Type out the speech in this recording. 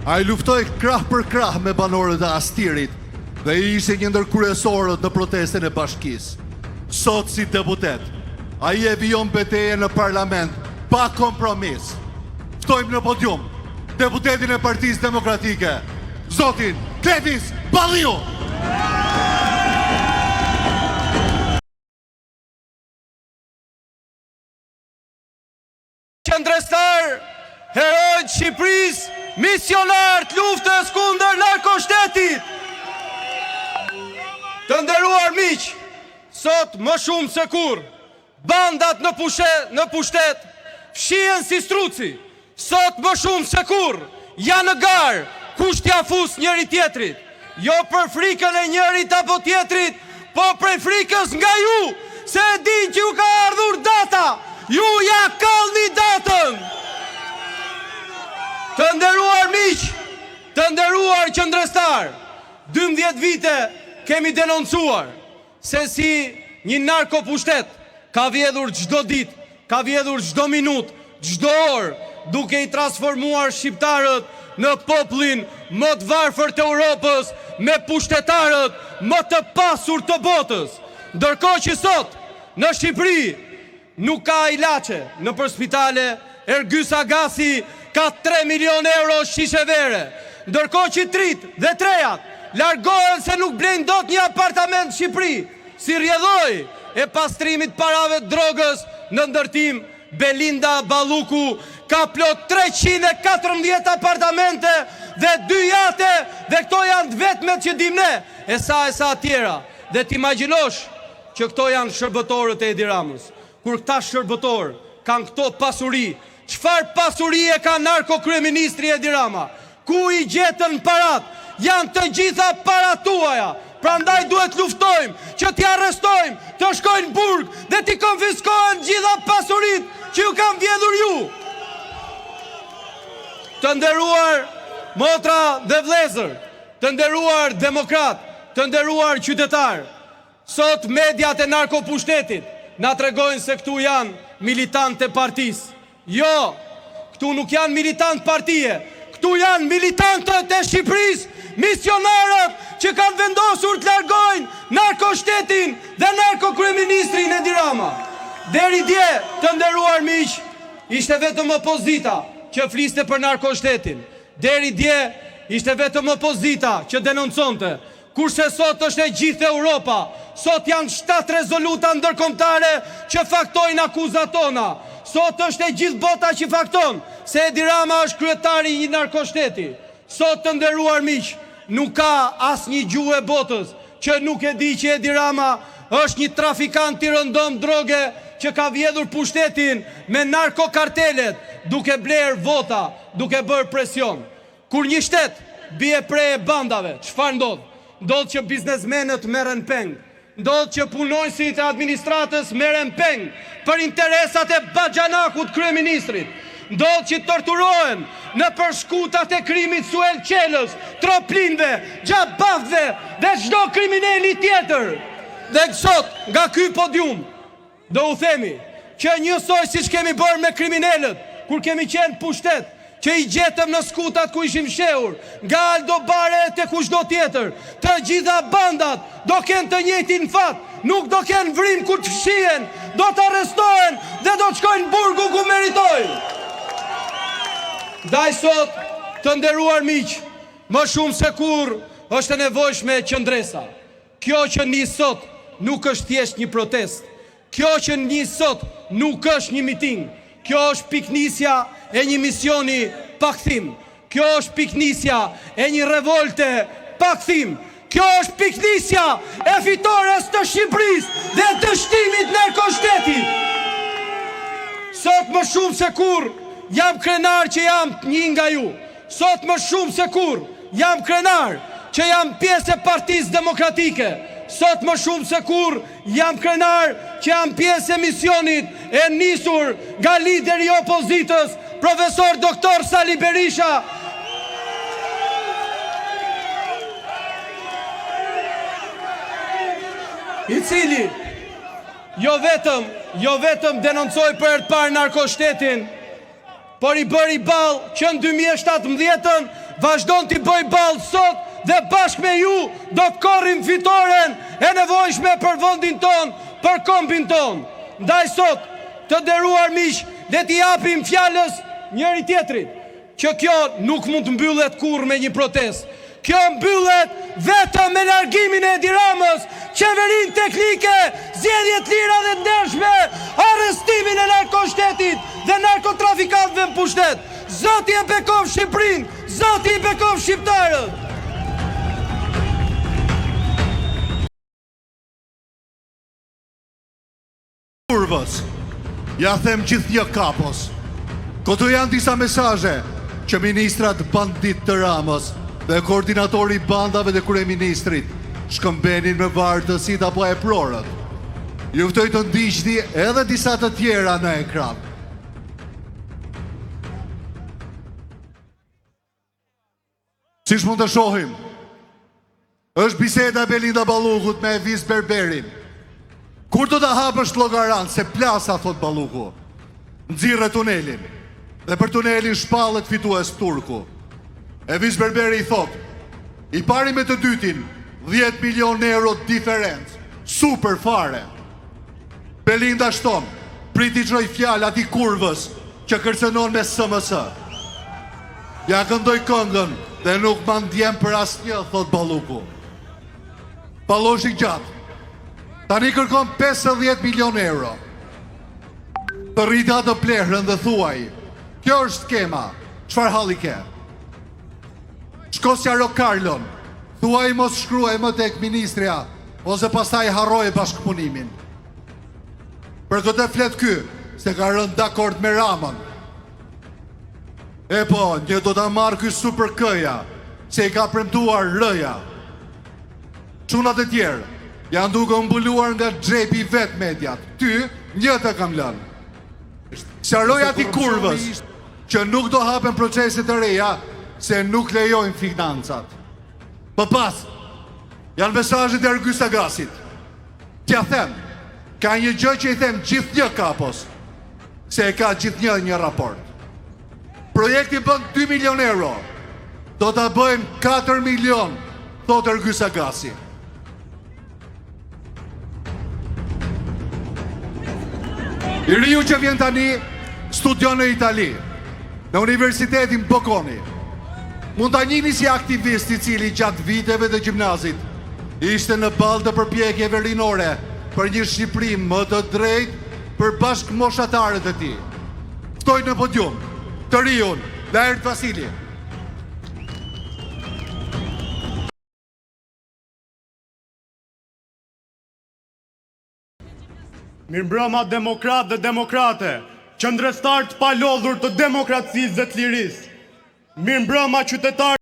A i luftoj krah për krah me banorët e Astirit dhe i ishte një ndër kryesorët në protestën e bashkisë. Sot si deputet, a i e vijon betejë në parlament pa kompromis. Ftojmë në podium deputetin e Partisë Demokratike, zotin Klevis Balliu. Qëndrestar, herojt Shqipërisë, misionarët luftës kundër narkoshtetit. Të nderuar miq, sot më shumë se kur, bandat në pushtet fshihen si struci. Sot më shumë se kur, janë në garë, kush t'ia fus njëri tjetrit. Jo për frikën e njërit apo tjetrit, po për frikës nga ju, se e din që ju ka ardhur data. Ju ja kallni datën. Të nderuar miq, të nderuar qëndrestar, 12 vite kemi denoncuar se si një narkopushtet ka vjedhur çdo ditë, ka vjedhur çdo minutë, çdo orë, duke i transformuar shqiptarët në popullin më të varfër të Europës, me pushtetarët më të pasur të botës. Ndërkohë që sot në Shqipëri nuk ka ilaçe nëpër spitale, Ergys Agasi ka 3 milion euro shishe vere. Ndërkohë që trit dhe trejat largohen se nuk blejnë dot një apartament në Shqipëri, si rjedhoj e pastrimit parave drogës në ndërtim. Belinda Balluku ka plot 314 apartamente dhe 2 jate, dhe këto janë vetmet që dim ne, e sa tjera. Dhe t'imagjinosh që këto janë shërbëtorët e Edi Ramës. Kur këta shërbëtorë kanë këto pasuri, çfarë pasuri e ka narko-kryeministri Edi Rama? Ku i gjetën parat? Janë të gjitha parat tuaja. Prandaj duhet luftojmë që t'i arrestojmë, të shkojnë në burg dhe t'i konfiskohen gjitha pasurit që ju kanë vjedhur ju. Të nderuar motra dhe vlezër, të nderuar demokrat, të nderuar qytetar, sot mediat e narkopushtetit na tregojnë se këtu janë militantë e partisë. Jo, këtu nuk janë militantë partije, këtu janë militantët e Shqipërisë, misionarët që kanë vendosur të largojnë narkoshtetin dhe narko-kryeministrin Edi Rama. Deri dje, të nderuar miq, ishte vetëm opozita që fliste për narkoshtetin. Deri dje, ishte vetëm opozita që denonconte. Kurse sot është e gjithë Europa, sot janë 7 rezoluta ndërkombëtare që faktojnë akuzat tona. Sot është e gjithë bota që fakton se Edi Rama është kryetari i një narkoshteti. Sot, të nderuar miq, nuk ka asnjë gjuhë e botës që nuk e di që Edi Rama është një trafikant i rëndom droge që ka vjedhur pushtetin me narkokartelet, duke bler vota, duke bërë presion. Kur një shtet bie prej e bandave, çfarë ndodh? Ndodh që biznesmenët merren peng. Ndodh që punonjësit e administratës merren peng për interesat e baxhanakut kryeministrit. Ndodh që torturohen në përshkutat e krimit Suel Qelës, Troplinve, Gjabafve dhe çdo kriminali tjetër. Dhe sot, nga ky podium, do u themi që njësoj siç kemi bërë me kriminalët, kur kemi qenë pushtet, që i gjetëm në skutat ku ishim shehur, nga Aldo Bare te kushdo tjetër, të gjitha bandat do kenë të njëjtin fat, nuk do kenë vrim kur të fshihen, do të arrestohen dhe do të shkojnë burgu ku meritojnë. Ndaj sot, të nderuar miq, më shumë se kur është e nevojshme qëndresa. Kjo që nis sot nuk është thjesht një protest. Kjo që nis sot nuk është një miting. Kjo është piknisja e një misioni pa kthim. Kjo është piknisja e një revolte pa kthim. Kjo është piknisja e fitores të Shqipërisë dhe të shtimit narkoshtetit. Sot më shumë se kur jam krenar që jam një nga ju. Sot më shumë se kur jam krenar që jam pjesë e Partisë Demokratike. Sot më shumë se kur jam krenar që jam pjesë e misionit e nisur nga lideri i opozitës, profesor doktor Sali Berisha, i cili jo vetëm denoncoi për herë të parë narkoshtetin, por i bëri ballë që në 2017 vazhdon t'i bëj ballë sot dhe bashkë me ju do të korrim fitoren e nevojshme për vendin ton, për kombin ton. Ndaj sot, të nderuar miq, le t'i japim fjalës njëri tjetrit që kjo nuk mund të mbyllet kurrë me një protestë. Kjo mbyllet vetëm me largimin e Edi Ramës, qeverinë teknike, zgjedhje të lira dhe ndershme, arrestimin e narkoshtetit dhe narkotrafikantëve në pushtet. Zoti e bekov Shqipërinë, Zoti i bekov shqiptarët. Kurvës, ja them gjithnjë kapos. Këtu janë disa mesazhe që ministrat bandit të Ramës dhe koordinatori i bandave dhe kryeministrit shkëmbenin me vartësit apo e prorët. Ju ftoj të ndiqni edhe disa të tjera në ekran. Siç mund të shohim, është biseda e Belinda Ballukut me Evis Berberin. Kur do të hapësh llogaran se plasa, thot Balluku, nxirre tunelin dhe për tunelin shpallet fitues turku. Evis Berberi i thot, i pari me të dytin 10 milion euro diferencë, super fare. Belinda shton, priti qoj fjalë ati kurvës që kërcenon me SMS. Ja këndoj këngën dhe nuk ma ndjem për asnjë, thot Balluku. Palloshi gjatë, tani kërkon 50 milion euro. Të rrita të plehrën dhe thuaj, kjo është skema, çfarë halli ke? Shko sqaro Karlon, thuaj mos shkruaj më tek ministria, ose pastaj harroj bashkëpunimin. Për këtë flet ky, se ka rënë dakord me Ramën. E po, një do ta marrë ky super këja, se i ka premtuar rëja. Çunat e tjerë, janë duke mbuluar nga xhepi vet mediat. Ty, një të kam lënë. Sqaroj ati kurvës që nuk do hapen proceset e reja, se nuk lejojnë financat. Për pas, janë mesazhet e Ergy Sagasit. T'ja them, ka një gjë që i them gjithnjë kapos, se e ka gjithnjë një raport. Projekti bën 2 milion euro, do t'a bëjmë 4 milion, thot Ergy Sagasi. I riu që vjen tani studion në Itali, në Universitetin Bocconi. Mund ta njihni si aktivist i cili gjatë viteve të gjimnazit ishte në ballë të përpjekjeve rinore për një Shqipëri më të drejtë për bashkëmoshatarët e tij. Ftoj në podium të riun Laert Vasili. Mirëmbrëma demokrat dhe demokrate, qëndrështar të palodhur të demokracisë dhe të lirisë. Mirëmbrëma qytetar